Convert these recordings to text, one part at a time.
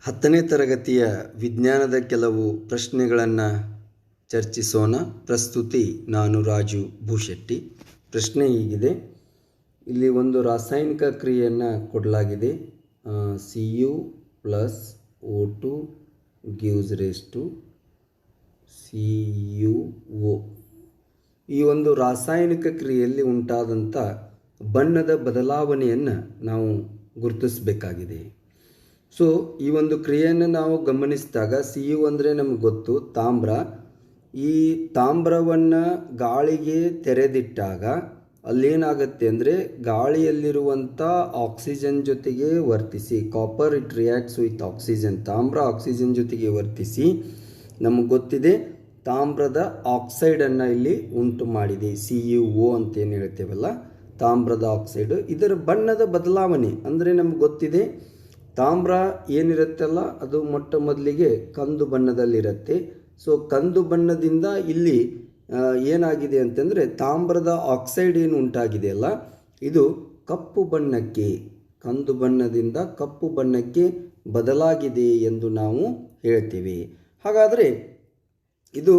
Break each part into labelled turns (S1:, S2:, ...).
S1: 10ನೇ ತರಗತಿಯ ವಿಜ್ಞಾನದ ಕೆಲವು ಪ್ರಶ್ನೆಗಳನ್ನು ಚರ್ಚಿಸೋಣ. ಪ್ರಸ್ತುತಿ ನಾನು ರಾಜು ಭೂಶೆಟ್ಟಿ. ಪ್ರಶ್ನೆ ಹೀಗಿದೆ. ಇಲ್ಲಿ ಒಂದು ರಾಸಾಯನಿಕ ಕ್ರಿಯೆಯನ್ನು ಕೊಡಲಾಗಿದೆ. Cu + O2 gives rise to CuO. ಈ ಒಂದು ರಾಸಾಯನಿಕ ಕ್ರಿಯೆಯಲ್ಲಿ ಉಂಟಾದಂಥ ಬಣ್ಣದ ಬದಲಾವಣೆಯನ್ನು ನಾವು ಗುರುತಿಸಬೇಕಾಗಿದೆ. ಸೊ ಈ ಒಂದು ಕ್ರಿಯೆಯನ್ನು ನಾವು ಗಮನಿಸಿದಾಗ Cu ಅಂದರೆ ನಮಗೆ ಗೊತ್ತು ತಾಮ್ರ. ಈ ತಾಮ್ರವನ್ನು ಗಾಳಿಗೆ ತೆರೆದಿಟ್ಟಾಗ ಅಲ್ಲೇನಾಗುತ್ತೆ ಅಂದರೆ ಗಾಳಿಯಲ್ಲಿರುವಂಥ ಆಕ್ಸಿಜನ್ ಜೊತೆಗೆ ವರ್ತಿಸಿ, copper it reacts with oxygen, ತಾಮ್ರ ಆಕ್ಸಿಜನ್ ಜೊತೆಗೆ ವರ್ತಿಸಿ ನಮಗೆ ಗೊತ್ತಿದೆ ತಾಮ್ರದ ಆಕ್ಸೈಡನ್ನು ಇಲ್ಲಿ ಉಂಟು ಮಾಡಿದೆ. CuO ಅಂತೇನು ಹೇಳ್ತೇವಲ್ಲ, ತಾಮ್ರದ ಆಕ್ಸೈಡು. ಇದರ ಬಣ್ಣದ ಬದಲಾವಣೆ ಅಂದರೆ ನಮ್ಗೆ ಗೊತ್ತಿದೆ ತಾಮ್ರ ಏನಿರುತ್ತಲ್ಲ ಅದು ಮೊಟ್ಟ ಮೊದಲಿಗೆ ಕಂದು ಬಣ್ಣದಲ್ಲಿರುತ್ತೆ. ಸೊ ಕಂದು ಬಣ್ಣದಿಂದ ಇಲ್ಲಿ ಏನಾಗಿದೆ ಅಂತಂದರೆ ತಾಮ್ರದ ಆಕ್ಸೈಡ್ ಏನು ಉಂಟಾಗಿದೆಯಲ್ಲ ಇದು ಕಪ್ಪು ಬಣ್ಣಕ್ಕೆ, ಕಂದು ಬಣ್ಣದಿಂದ ಕಪ್ಪು ಬಣ್ಣಕ್ಕೆ ಬದಲಾಗಿದೆ ಎಂದು ನಾವು ಹೇಳ್ತೀವಿ. ಹಾಗಾದರೆ ಇದು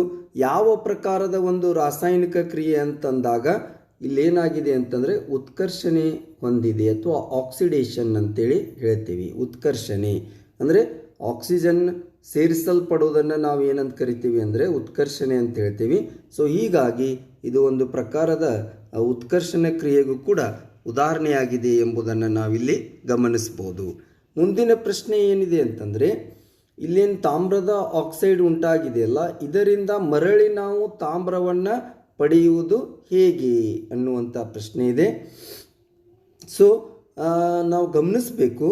S1: ಯಾವ ಪ್ರಕಾರದ ಒಂದು ರಾಸಾಯನಿಕ ಕ್ರಿಯೆ ಅಂತಂದಾಗ ಇಲ್ಲೇನಾಗಿದೆ ಅಂತಂದರೆ ಉತ್ಕರ್ಷಣೆ ಹೊಂದಿದೆ ಅಥವಾ ಆಕ್ಸಿಡೇಷನ್ ಅಂತೇಳಿ ಹೇಳ್ತೀವಿ. ಉತ್ಕರ್ಷಣೆ ಅಂದರೆ ಆಕ್ಸಿಜನ್ ಸೇರಿಸಲ್ಪಡುವುದನ್ನು ನಾವು ಏನಂತ ಕರಿತೀವಿ ಅಂದರೆ ಉತ್ಕರ್ಷಣೆ ಅಂತ ಹೇಳ್ತೀವಿ. ಸೊ ಹೀಗಾಗಿ ಇದು ಒಂದು ಪ್ರಕಾರದ ಉತ್ಕರ್ಷಣ ಕ್ರಿಯೆಗೂ ಕೂಡ ಉದಾಹರಣೆಯಾಗಿದೆ ಎಂಬುದನ್ನು ನಾವಿಲ್ಲಿ ಗಮನಿಸ್ಬೋದು. ಮುಂದಿನ ಪ್ರಶ್ನೆ ಏನಿದೆ ಅಂತಂದರೆ ಇಲ್ಲೇನು ತಾಮ್ರದ ಆಕ್ಸೈಡ್ ಉಂಟಾಗಿದೆಯಲ್ಲ ಇದರಿಂದ ಮರಳಿ ನಾವು ತಾಮ್ರವನ್ನು ಪಡೆಯುವುದು ಹೇಗೆ ಅನ್ನುವಂಥ ಪ್ರಶ್ನೆ ಇದೆ. ಸೊ ನಾವು ಗಮನಿಸಬೇಕು,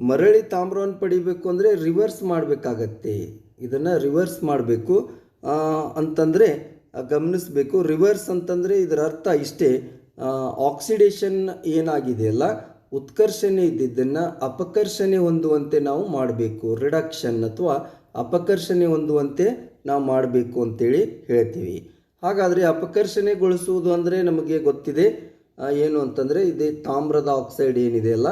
S1: ಮರಳಿ ತಾಮ್ರವನ್ನು ಪಡಿಬೇಕು ಅಂದರೆ ರಿವರ್ಸ್ ಮಾಡಬೇಕಾಗತ್ತೆ. ಇದನ್ನು ರಿವರ್ಸ್ ಮಾಡಬೇಕು ಅಂತಂದರೆ ಗಮನಿಸಬೇಕು. ರಿವರ್ಸ್ ಅಂತಂದರೆ ಇದರ ಅರ್ಥ ಇಷ್ಟೇ, ಆಕ್ಸಿಡೇಷನ್ ಏನಾಗಿದೆಯಲ್ಲ ಉತ್ಕರ್ಷಣೆ ಇದ್ದಿದ್ದನ್ನು ಅಪಕರ್ಷಣೆ ಹೊಂದುವಂತೆ ನಾವು ಮಾಡಬೇಕು. ರಿಡಕ್ಷನ್ ಅಥವಾ ಅಪಕರ್ಷಣೆ ಹೊಂದುವಂತೆ ನಾವು ಮಾಡಬೇಕು ಅಂತೇಳಿ ಹೇಳ್ತೀವಿ. ಹಾಗಾದರೆ ಅಪಕರ್ಷಣೆಗೊಳಿಸುವುದು ಅಂದರೆ ನಮಗೆ ಗೊತ್ತಿದೆ ಏನು ಅಂತಂದರೆ ಇದೇ ತಾಮ್ರದ ಆಕ್ಸೈಡ್ ಏನಿದೆಯಲ್ಲ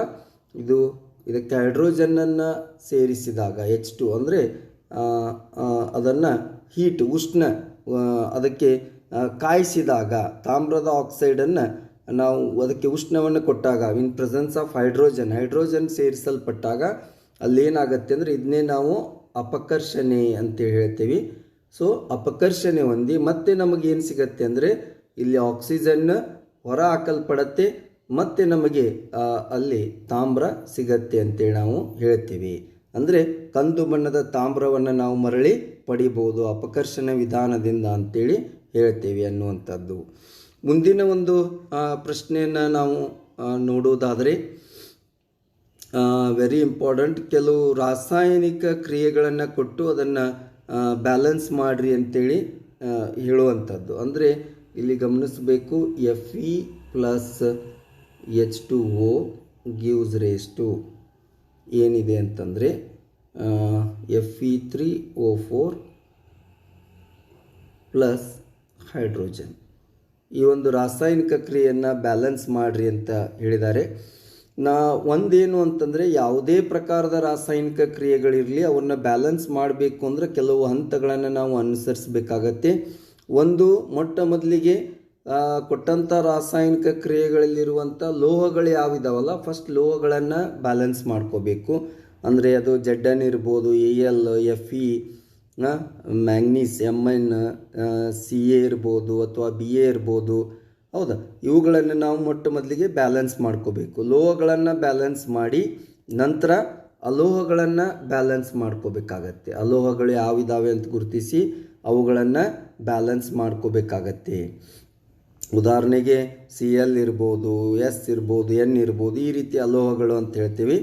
S1: ಇದಕ್ಕೆ ಹೈಡ್ರೋಜನ್ನನ್ನು ಸೇರಿಸಿದಾಗ H2 ಅಂದರೆ ಅದನ್ನು ಹೀಟ್ ಉಷ್ಣ ಅದಕ್ಕೆ ಕಾಯಿಸಿದಾಗ ತಾಮ್ರದ ಆಕ್ಸೈಡನ್ನು ನಾವು ಅದಕ್ಕೆ ಉಷ್ಣವನ್ನು ಕೊಟ್ಟಾಗ ಇನ್ ಪ್ರೆಸೆನ್ಸ್ ಆಫ್ ಹೈಡ್ರೋಜನ್ ಸೇರಿಸಲ್ಪಟ್ಟಾಗ ಅಲ್ಲೇನಾಗತ್ತೆ ಅಂದರೆ ಇದನ್ನೇ ನಾವು ಅಪಕರ್ಷಣೆ ಅಂತೇಳಿ ಹೇಳ್ತೀವಿ. ಸೊ ಅಪಕರ್ಷಣೆ ಹೊಂದಿ ಮತ್ತೆ ನಮಗೇನು ಸಿಗತ್ತೆ ಅಂದರೆ ಇಲ್ಲಿ ಆಕ್ಸಿಜನ್ ಹೊರ ಹಾಕಲ್ಪಡತ್ತೆ ಮತ್ತು ನಮಗೆ ಅಲ್ಲಿ ತಾಮ್ರ ಸಿಗತ್ತೆ ಅಂತೇಳಿ ನಾವು ಹೇಳ್ತೀವಿ. ಅಂದರೆ ಕಂದು ಬಣ್ಣದ ತಾಮ್ರವನ್ನು ನಾವು ಮರಳಿ ಪಡಿಬೋದು ಅಪಕರ್ಷಣ ವಿಧಾನದಿಂದ ಅಂತೇಳಿ ಹೇಳ್ತೀವಿ ಅನ್ನುವಂಥದ್ದು. ಮುಂದಿನ ಒಂದು ಪ್ರಶ್ನೆಯನ್ನು ನಾವು ನೋಡುವುದಾದರೆ ವೆರಿ ಇಂಪಾರ್ಟೆಂಟ್, ಕೆಲವು ರಾಸಾಯನಿಕ ಕ್ರಿಯೆಗಳನ್ನು ಕೊಟ್ಟು ಅದನ್ನು ಬ್ಯಾಲೆನ್ಸ್ ಮಾಡಿರಿ ಅಂತೇಳಿ ಹೇಳುವಂಥದ್ದು. ಅಂದರೆ ಇಲ್ಲಿ ಗಮನಿಸಬೇಕು Fe + H2O gives rise to ಏನಿದೆ ಅಂತಂದರೆ Fe3O4 + ಹೈಡ್ರೋಜನ್. ಈ ಒಂದು ರಾಸಾಯನಿಕ ಕ್ರಿಯೆಯನ್ನು ಬ್ಯಾಲೆನ್ಸ್ ಮಾಡಿರಿ ಅಂತ ಹೇಳಿದ್ದಾರೆ. ಒಂದೇನು ಅಂತಂದರೆ ಯಾವುದೇ ಪ್ರಕಾರದ ರಾಸಾಯನಿಕ ಕ್ರಿಯೆಗಳಿರಲಿ ಅವನ್ನು ಬ್ಯಾಲೆನ್ಸ್ ಮಾಡಬೇಕು ಅಂದರೆ ಕೆಲವು ಹಂತಗಳನ್ನು ನಾವು ಅನುಸರಿಸಬೇಕಾಗತ್ತೆ. ಒಂದು ಮೊಟ್ಟ ಮೊದಲಿಗೆ ಕೊಟ್ಟಂಥ ರಾಸಾಯನಿಕ ಕ್ರಿಯೆಗಳಲ್ಲಿರುವಂಥ ಲೋಹಗಳು ಯಾವಿದಾವಲ್ಲ ಫಸ್ಟ್ ಲೋಹಗಳನ್ನು ಬ್ಯಾಲೆನ್ಸ್ ಮಾಡ್ಕೋಬೇಕು. ಅಂದರೆ ಅದು Zn ಇರ್ಬೋದು, Al, Fe, manganese Mn, Ca ಇರ್ಬೋದು ಅಥವಾ Ba ಇರ್ಬೋದು. ಹೌದಾ, ಇವುಗಳನ್ನು ನಾವು ಮೊಟ್ಟ ಮೊದಲಿಗೆ ಬ್ಯಾಲೆನ್ಸ್ ಮಾಡ್ಕೋಬೇಕು. ಲೋಹಗಳನ್ನು ಬ್ಯಾಲೆನ್ಸ್ ಮಾಡಿ ನಂತರ ಅಲೋಹಗಳನ್ನು ಬ್ಯಾಲೆನ್ಸ್ ಮಾಡ್ಕೋಬೇಕಾಗತ್ತೆ. ಅಲೋಹಗಳು ಯಾವಿದಾವೆ ಅಂತ ಗುರುತಿಸಿ ಅವುಗಳನ್ನು ಬ್ಯಾಲೆನ್ಸ್ ಮಾಡ್ಕೋಬೇಕಾಗತ್ತೆ. ಉದಾಹರಣೆಗೆ Cl ಇರ್ಬೋದು, S ಇರ್ಬೋದು, N ಇರ್ಬೋದು, ಈ ರೀತಿ ಅಲೋಹಗಳು ಅಂತ ಹೇಳ್ತೀವಿ.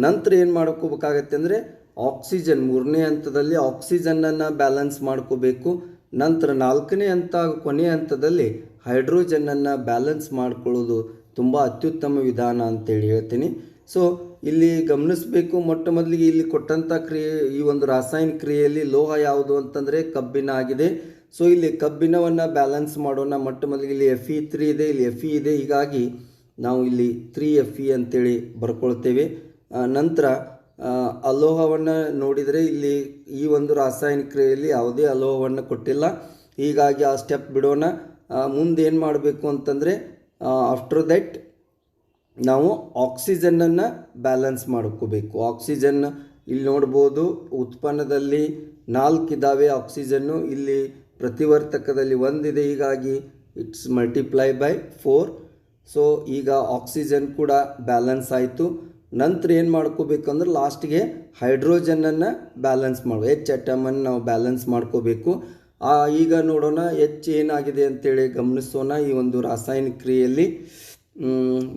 S1: ನಂತರ ಏನು ಮಾಡ್ಕೋಬೇಕಾಗತ್ತೆ ಅಂದರೆ ಆಕ್ಸಿಜನ್, ಮೂರನೇ ಹಂತದಲ್ಲಿ ಆಕ್ಸಿಜನ್ನನ್ನು ಬ್ಯಾಲೆನ್ಸ್ ಮಾಡ್ಕೋಬೇಕು. ನಂತರ ನಾಲ್ಕನೇ ಹಂತ ಕೊನೆಯ ಹಂತದಲ್ಲಿ ಹೈಡ್ರೋಜನ್ನನ್ನು ಬ್ಯಾಲೆನ್ಸ್ ಮಾಡ್ಕೊಳ್ಳೋದು ತುಂಬ ಅತ್ಯುತ್ತಮ ವಿಧಾನ ಅಂತೇಳಿ ಹೇಳ್ತೀನಿ. ಸೊ ಇಲ್ಲಿ ಗಮನಿಸಬೇಕು, ಮೊಟ್ಟ ಮೊದಲಿಗೆ ಇಲ್ಲಿ ಕೊಟ್ಟಂಥ ಕ್ರಿಯೆ ಈ ಒಂದು ರಾಸಾಯನಿಕ ಕ್ರಿಯೆಯಲ್ಲಿ ಲೋಹ ಯಾವುದು ಅಂತಂದರೆ ಕಬ್ಬಿಣ ಆಗಿದೆ. ಸೊ ಇಲ್ಲಿ ಕಬ್ಬಿಣವನ್ನು ಬ್ಯಾಲೆನ್ಸ್ ಮಾಡೋಣ. ಮೊಟ್ಟ ಮೊದಲಿಗೆ ಇಲ್ಲಿ Fe3 ಇದೆ, ಇಲ್ಲಿ Fe ಇದೆ, ಹೀಗಾಗಿ ನಾವು ಇಲ್ಲಿ 3Fe ಅಂತೇಳಿ ಬರ್ಕೊಳ್ತೇವೆ. ನಂತರ ಅಲೋಹವನ್ನು ನೋಡಿದರೆ ಇಲ್ಲಿ ಈ ಒಂದು ರಾಸಾಯನಿಕ ಕ್ರಿಯೆಯಲ್ಲಿ ಯಾವುದೇ ಅಲೋಹವನ್ನು ಕೊಟ್ಟಿಲ್ಲ. ಹೀಗಾಗಿ ಆ ಸ್ಟೆಪ್ ಬಿಡೋಣ. ಮುಂದೆ ಏನು ಮಾಡಬೇಕು ಅಂತಂದರೆ ಆಫ್ಟರ್ ದಟ್ ನಾವು ಆಕ್ಸಿಜನ್ನನ್ನು ಬ್ಯಾಲೆನ್ಸ್ ಮಾಡ್ಕೋಬೇಕು. ಆಕ್ಸಿಜನ್ ಇಲ್ಲಿ ನೋಡ್ಬೋದು, ಉತ್ಪನ್ನದಲ್ಲಿ 4 ಇದ್ದಾವೆ ಆಕ್ಸಿಜನ್ನು, ಇಲ್ಲಿ ಪ್ರತಿವರ್ತಕದಲ್ಲಿ 1 ಇದೆ, ಹೀಗಾಗಿ ಇಟ್ಸ್ ಮಲ್ಟಿಪ್ಲೈ ಬೈ 4. ಸೊ ಈಗ ಆಕ್ಸಿಜನ್ ಕೂಡ ಬ್ಯಾಲೆನ್ಸ್ ಆಯಿತು. ನಂತರ ಏನು ಮಾಡ್ಕೋಬೇಕಂದ್ರೆ ಲಾಸ್ಟ್ಗೆ ಹೈಡ್ರೋಜನನ್ನು ಬ್ಯಾಲೆನ್ಸ್ ಮಾಡಬೇಕು, H ಅಟಮನ್ನು ನಾವು ಬ್ಯಾಲೆನ್ಸ್ ಮಾಡ್ಕೋಬೇಕು. ಈಗ ನೋಡೋಣ H ಏನಾಗಿದೆ ಅಂತೇಳಿ ಗಮನಿಸೋಣ. ಈ ಒಂದು ರಾಸಾಯನಿಕ ಕ್ರಿಯೆಯಲ್ಲಿ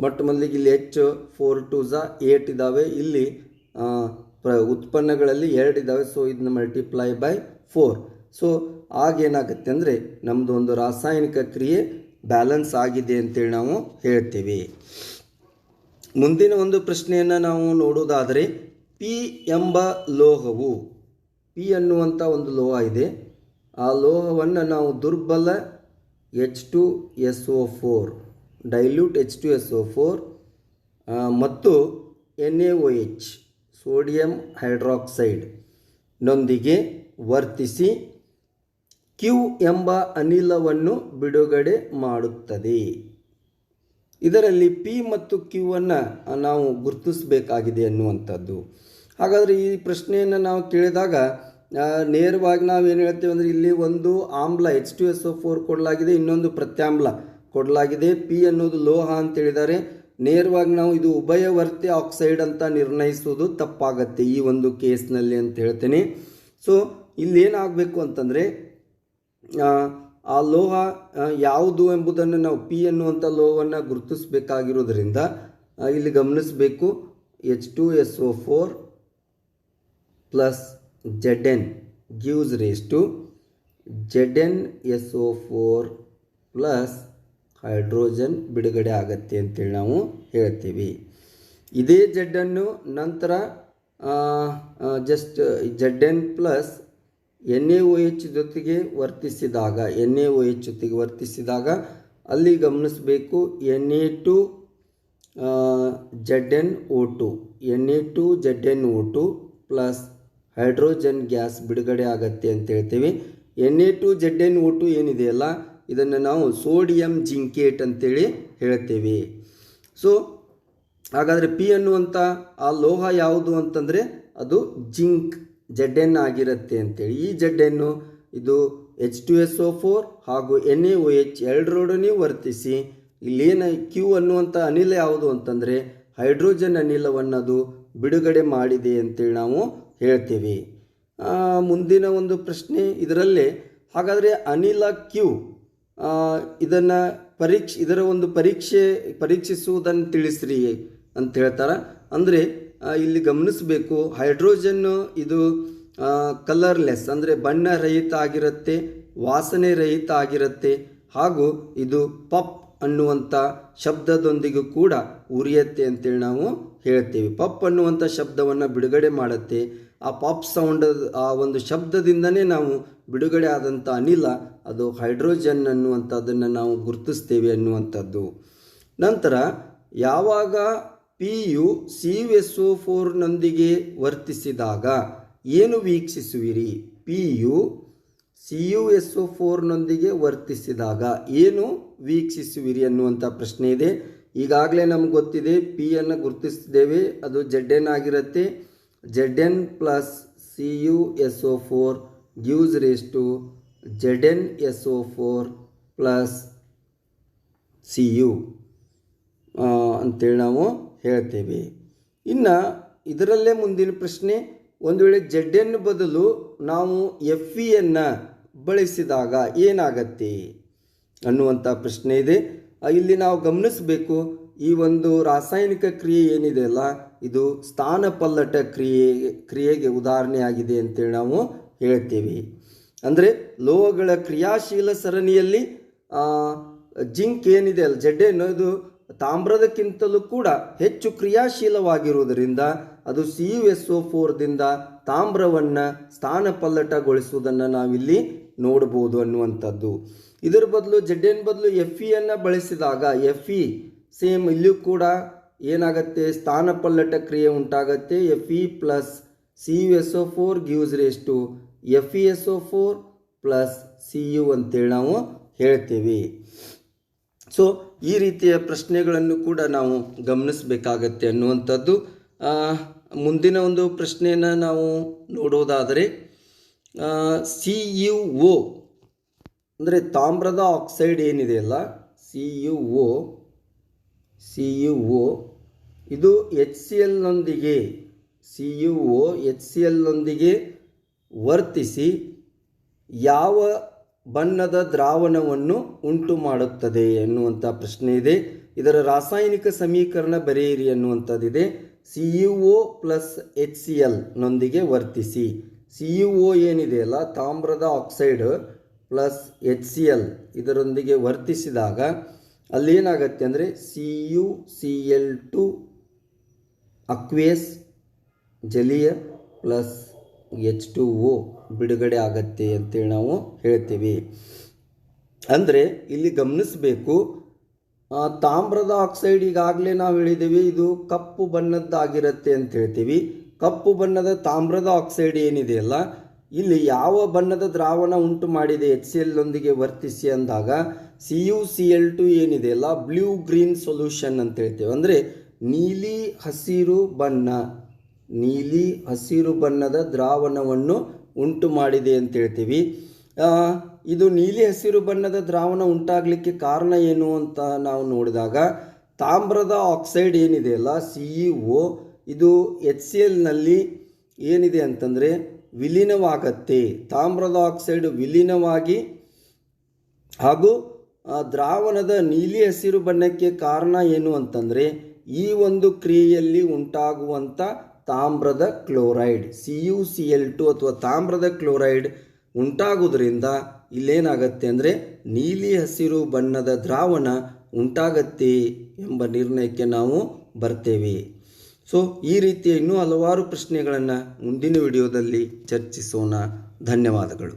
S1: ಮೊಟ್ಟ ಮೊದಲಿಗೆ ಇಲ್ಲಿ H 4 2 8 ಇದ್ದಾವೆ, ಇಲ್ಲಿ ಉತ್ಪನ್ನಗಳಲ್ಲಿ 2 ಇದ್ದಾವೆ. ಸೊ ಇದನ್ನ ಮಲ್ಟಿಪ್ಲೈ ಬೈ 4. ಸೊ ಆಗೇನಾಗುತ್ತೆ ಅಂದರೆ ನಮ್ಮದು ಒಂದು ರಾಸಾಯನಿಕ ಕ್ರಿಯೆ ಬ್ಯಾಲೆನ್ಸ್ ಆಗಿದೆ ಅಂತೇಳಿ ನಾವು ಹೇಳ್ತೀವಿ. ಮುಂದಿನ ಒಂದು ಪ್ರಶ್ನೆಯನ್ನು ನಾವು ನೋಡೋದಾದರೆ, ಪಿ ಎಂಬ ಲೋಹವು, ಪಿ ಅನ್ನುವಂಥ ಒಂದು ಲೋಹ ಇದೆ, ಆ ಲೋಹವನ್ನು ನಾವು ದುರ್ಬಲ H2SO4 ಡೈಲ್ಯೂಟ್ H2SO4 ಮತ್ತು NaOH ಸೋಡಿಯಂ ಹೈಡ್ರಾಕ್ಸೈಡ್ ನೊಂದಿಗೆ ವರ್ತಿಸಿ ಕ್ಯೂ ಎಂಬ ಅನಿಲವನ್ನು ಬಿಡುಗಡೆ ಮಾಡುತ್ತದೆ. ಇದರಲ್ಲಿ ಪಿ ಮತ್ತು ಕ್ಯೂವನ್ನು ನಾವು ಗುರುತಿಸಬೇಕಾಗಿದೆ ಅನ್ನುವಂಥದ್ದು. ಹಾಗಾದರೆ ಈ ಪ್ರಶ್ನೆಯನ್ನು ನಾವು ಕೇಳಿದಾಗ ನೇರವಾಗಿ ನಾವು ಏನು ಹೇಳ್ತೇವೆ ಅಂದರೆ, ಇಲ್ಲಿ ಒಂದು ಆಮ್ಲ H2SO4 ಕೊಡಲಾಗಿದೆ, ಇನ್ನೊಂದು ಪ್ರತ್ಯಾಮ್ಲ ಕೊಡಲಾಗಿದೆ, ಪಿ ಅನ್ನೋದು ಲೋಹ ಅಂತೇಳಿದ್ದಾರೆ. ನೇರವಾಗಿ ನಾವು ಇದು ಉಭಯವರ್ತಿ ಆಕ್ಸೈಡ್ ಅಂತ ನಿರ್ಣಯಿಸೋದು ತಪ್ಪಾಗತ್ತೆ ಈ ಒಂದು ಕೇಸ್ನಲ್ಲಿ ಅಂತ ಹೇಳ್ತೇನೆ. ಸೊ ಇಲ್ಲೇನಾಗಬೇಕು ಅಂತಂದರೆ, ಆ ಲೋಹ ಯಾವುದು ಎಂಬುದನ್ನು ನಾವು ಪಿ ಅನ್ನುವಂಥ ಲೋಹವನ್ನು ಗುರುತಿಸಬೇಕಾಗಿರೋದ್ರಿಂದ ಇಲ್ಲಿ ಗಮನಿಸಬೇಕು. H2SO4 plus Zn gives raise to ZnSO4 plus hydrogen ಬಿಡುಗಡೆ ಆಗತ್ತೆ ಅಂತೇಳಿ ನಾವು ಹೇಳ್ತೀವಿ. ಇದೇ ಜಡ್ಡನ್ನು ನಂತರ ಜಸ್ಟ್ Zn ಪ್ಲಸ್ NaOH ಜೊತೆಗೆ ವರ್ತಿಸಿದಾಗ, NaOH ಜೊತೆಗೆ ವರ್ತಿಸಿದಾಗ ಅಲ್ಲಿ ಗಮನಿಸಬೇಕು Na2 ZnO2 Na2 ZnO2 plus hydrogen gas ಬಿಡುಗಡೆ ಆಗತ್ತೆ ಅಂತ ಹೇಳ್ತೀವಿ. Na2 ZnO2 ಏನಿದೆಯಲ್ಲ, ಇದನ್ನು ನಾವು ಸೋಡಿಯಂ ಜಿಂಕೇಟ್ ಅಂತೇಳಿ ಹೇಳ್ತೇವೆ. ಸೊ ಹಾಗಾದರೆ ಪಿ ಅನ್ನುವಂಥ ಆ ಲೋಹ ಯಾವುದು ಅಂತಂದರೆ ಅದು ಜಿಂಕ್ Zn ಆಗಿರುತ್ತೆ ಅಂತೇಳಿ. ಈ Zn ಇದು H2SO4 ಹಾಗೂ NaOH ಎರಡರೊಡನೆ ವರ್ತಿಸಿ ಇಲ್ಲೇನು ಕ್ಯೂ ಅನ್ನುವಂಥ ಅನಿಲ ಯಾವುದು ಅಂತಂದರೆ ಹೈಡ್ರೋಜನ್ ಅನಿಲವನ್ನು ಅದು ಬಿಡುಗಡೆ ಮಾಡಿದೆ ಅಂತೇಳಿ ನಾವು ಹೇಳ್ತೀವಿ. ಮುಂದಿನ ಒಂದು ಪ್ರಶ್ನೆ ಇದರಲ್ಲೇ, ಹಾಗಾದರೆ ಅನಿಲ ಕ್ಯೂ ಇದನ್ನು ಇದರ ಒಂದು ಪರೀಕ್ಷಿಸುವುದನ್ನು ತಿಳಿಸ್ರಿ ಅಂತ ಹೇಳ್ತಾರೆ. ಅಂದರೆ ಇಲ್ಲಿ ಗಮನಿಸಬೇಕು, ಹೈಡ್ರೋಜನ್ನು ಇದು ಕಲರ್ಲೆಸ್ ಅಂದರೆ ಬಣ್ಣರಹಿತ ಆಗಿರುತ್ತೆ, ವಾಸನೆ ರಹಿತ ಆಗಿರುತ್ತೆ, ಹಾಗೂ ಇದು ಪಪ್ ಅನ್ನುವಂಥ ಶಬ್ದದೊಂದಿಗೂ ಕೂಡ ಉರಿಯತ್ತೆ ಅಂತೇಳಿ ನಾವು ಹೇಳ್ತೀವಿ. ಪಪ್ ಅನ್ನುವಂಥ ಶಬ್ದವನ್ನು ಬಿಡುಗಡೆ ಮಾಡುತ್ತೆ. ಆ ಪಾಪ್ ಸೌಂಡ್, ಆ ಒಂದು ಶಬ್ದದಿಂದನೇ ನಾವು ಬಿಡುಗಡೆ ಆದಂಥ ಅನಿಲ ಅದು ಹೈಡ್ರೋಜನ್ ಅನ್ನುವಂಥದ್ದನ್ನು ನಾವು ಗುರುತಿಸ್ತೇವೆ ಅನ್ನುವಂಥದ್ದು. ನಂತರ ಯಾವಾಗ ಪಿ ಯು CuSO4ನೊಂದಿಗೆ ವರ್ತಿಸಿದಾಗ ಏನು ವೀಕ್ಷಿಸುವಿರಿ? ಪಿ ಯು CuSO4ನೊಂದಿಗೆ ವರ್ತಿಸಿದಾಗ ಏನು ವೀಕ್ಷಿಸುವಿರಿ ಅನ್ನುವಂಥ ಪ್ರಶ್ನೆ ಇದೆ. ಈಗಾಗಲೇ ನಮ್ಗೆ ಗೊತ್ತಿದೆ, ಪಿ ಅನ್ನು ಗುರುತಿಸಿದ್ದೇವೆ, ಅದು Zn ಆಗಿರುತ್ತೆ. Zn plus CuSO4 gives raise to ZnSO4 plus Cu ಅಂತೇಳಿ ನಾವು ಹೇಳ್ತೇವೆ. ಇನ್ನು ಇದರಲ್ಲೇ ಮುಂದಿನ ಪ್ರಶ್ನೆ, ಒಂದು ವೇಳೆ Zn ಬದಲು ನಾವು Feಯನ್ನು ಬಳಸಿದಾಗ ಏನಾಗತ್ತೆ ಅನ್ನುವಂಥ ಪ್ರಶ್ನೆ ಇದೆ. ಇಲ್ಲಿ ನಾವು ಗಮನಿಸಬೇಕು, ಈ ಒಂದು ರಾಸಾಯನಿಕ ಕ್ರಿಯೆ ಏನಿದೆಯಲ್ಲ, ಇದು ಸ್ಥಾನಪಲ್ಲಟ ಕ್ರಿಯೆಗೆ ಉದಾಹರಣೆಯಾಗಿದೆ ಅಂತೇಳಿ ನಾವು ಹೇಳ್ತೀವಿ. ಅಂದರೆ ಲೋಹಗಳ ಕ್ರಿಯಾಶೀಲ ಸರಣಿಯಲ್ಲಿ ಜಿಂಕ್ ಏನಿದೆ ಅಲ್ಲ, Zn, ಇದು ತಾಮ್ರದಕ್ಕಿಂತಲೂ ಕೂಡ ಹೆಚ್ಚು ಕ್ರಿಯಾಶೀಲವಾಗಿರುವುದರಿಂದ ಅದು CuSO4ದಿಂದ ತಾಮ್ರವನ್ನು ಸ್ಥಾನಪಲ್ಲಟಗೊಳಿಸುವುದನ್ನು ನಾವಿಲ್ಲಿ ನೋಡ್ಬೋದು ಅನ್ನುವಂಥದ್ದು. ಇದರ ಬದಲು Zn ಬದಲು Feಯನ್ನು ಬಳಸಿದಾಗ Fe ಸೇಮ್ ಇಲ್ಲಿಯೂ ಕೂಡ ಏನಾಗುತ್ತೆ, ಸ್ಥಾನಪಲ್ಲಟ ಕ್ರಿಯೆ ಉಂಟಾಗತ್ತೆ. Fe plus CuSO4 gives rise to FeSO4 plus Cu ಅಂತೇಳಿ ನಾವು ಹೇಳ್ತೀವಿ. ಸೊ ಈ ರೀತಿಯ ಪ್ರಶ್ನೆಗಳನ್ನು ಕೂಡ ನಾವು ಗಮನಿಸಬೇಕಾಗತ್ತೆ ಅನ್ನುವಂಥದ್ದು. ಮುಂದಿನ ಒಂದು ಪ್ರಶ್ನೆಯನ್ನು ನಾವು ನೋಡೋದಾದರೆ CuO ಅಂದರೆ ತಾಮ್ರದ ಆಕ್ಸೈಡ್ ಏನಿದೆಯಲ್ಲ, CuO ಇದು HClನೊಂದಿಗೆ HClನೊಂದಿಗೆ ವರ್ತಿಸಿ ಯಾವ ಬಣ್ಣದ ದ್ರಾವಣವನ್ನು ಉಂಟು ಮಾಡುತ್ತದೆ ಎನ್ನುವಂಥ ಪ್ರಶ್ನೆ ಇದೆ. ಇದರ ರಾಸಾಯನಿಕ ಸಮೀಕರಣ ಬರೆಯಿರಿ ಅನ್ನುವಂಥದ್ದಿದೆ. CuO ಪ್ಲಸ್ HClನೊಂದಿಗೆ ವರ್ತಿಸಿ. CuO ಏನಿದೆಯಲ್ಲ, ತಾಮ್ರದ ಆಕ್ಸೈಡ್ ಪ್ಲಸ್ HCl ಇದರೊಂದಿಗೆ ವರ್ತಿಸಿದಾಗ ಅಲ್ಲೇನಾಗತ್ತೆ ಅಂದರೆ CuCl2 ಅಕ್ವೇಸ್ ಜಲೀಯ ಪ್ಲಸ್ H2O ಬಿಡುಗಡೆ ಆಗತ್ತೆ ಅಂತೇಳಿ ನಾವು ಹೇಳ್ತೀವಿ. ಅಂದರೆ ಇಲ್ಲಿ ಗಮನಿಸಬೇಕು, ತಾಮ್ರದ ಆಕ್ಸೈಡ್ ಈಗಾಗಲೇ ನಾವು ಹೇಳಿದ್ದೀವಿ ಇದು ಕಪ್ಪು ಬಣ್ಣದ್ದಾಗಿರುತ್ತೆ ಅಂತ ಹೇಳ್ತೀವಿ. ಕಪ್ಪು ಬಣ್ಣದ ತಾಮ್ರದ ಆಕ್ಸೈಡ್ ಏನಿದೆಯಲ್ಲ, ಇಲ್ಲಿ ಯಾವ ಬಣ್ಣದ ದ್ರಾವಣ ಉಂಟು ಮಾಡಿದೆ HClನೊಂದಿಗೆ ವರ್ತಿಸಿ ಅಂದಾಗ CuCl2 ಏನಿದೆಯಲ್ಲ ಬ್ಲೂ ಗ್ರೀನ್ ಸೊಲ್ಯೂಷನ್ ಅಂತ ಹೇಳ್ತೇವೆ. ಅಂದರೆ ನೀಲಿ ಹಸಿರು ಬಣ್ಣದ ದ್ರಾವಣವನ್ನು ಉಂಟು ಮಾಡಿದೆ ಅಂತ ಹೇಳ್ತೀವಿ. ಇದು ನೀಲಿ ಹಸಿರು ಬಣ್ಣದ ದ್ರಾವಣ ಉಂಟಾಗಲಿಕ್ಕೆ ಕಾರಣ ಏನು ಅಂತ ನಾವು ನೋಡಿದಾಗ ತಾಮ್ರದ ಆಕ್ಸೈಡ್ ಏನಿದೆಯಲ್ಲ CuO ಇದು HClನಲ್ಲಿ ಏನಿದೆ ಅಂತಂದರೆ ವಿಲೀನವಾಗತ್ತೆ. ತಾಮ್ರದ ಆಕ್ಸೈಡ್ ವಿಲೀನವಾಗಿ ಹಾಗೂ ದ್ರಾವಣದ ನೀಲಿ ಹಸಿರು ಬಣ್ಣಕ್ಕೆ ಕಾರಣ ಏನು ಅಂತಂದರೆ ಈ ಒಂದು ಕ್ರಿಯೆಯಲ್ಲಿ ಉಂಟಾಗುವಂಥ ತಾಮ್ರದ ಕ್ಲೋರೈಡ್ CuCl2 ಅಥವಾ ತಾಮ್ರದ ಕ್ಲೋರೈಡ್ ಉಂಟಾಗೋದ್ರಿಂದ ಇಲ್ಲೇನಾಗತ್ತೆ ಅಂದರೆ ನೀಲಿ ಹಸಿರು ಬಣ್ಣದ ದ್ರಾವಣ ಉಂಟಾಗತ್ತೆ ಎಂಬ ನಿರ್ಣಯಕ್ಕೆ ನಾವು ಬರ್ತೇವೆ. ಸೊ ಈ ರೀತಿಯ ಇನ್ನೂ ಹಲವಾರು ಪ್ರಶ್ನೆಗಳನ್ನು ಮುಂದಿನ ವಿಡಿಯೋದಲ್ಲಿ ಚರ್ಚಿಸೋಣ. ಧನ್ಯವಾದಗಳು.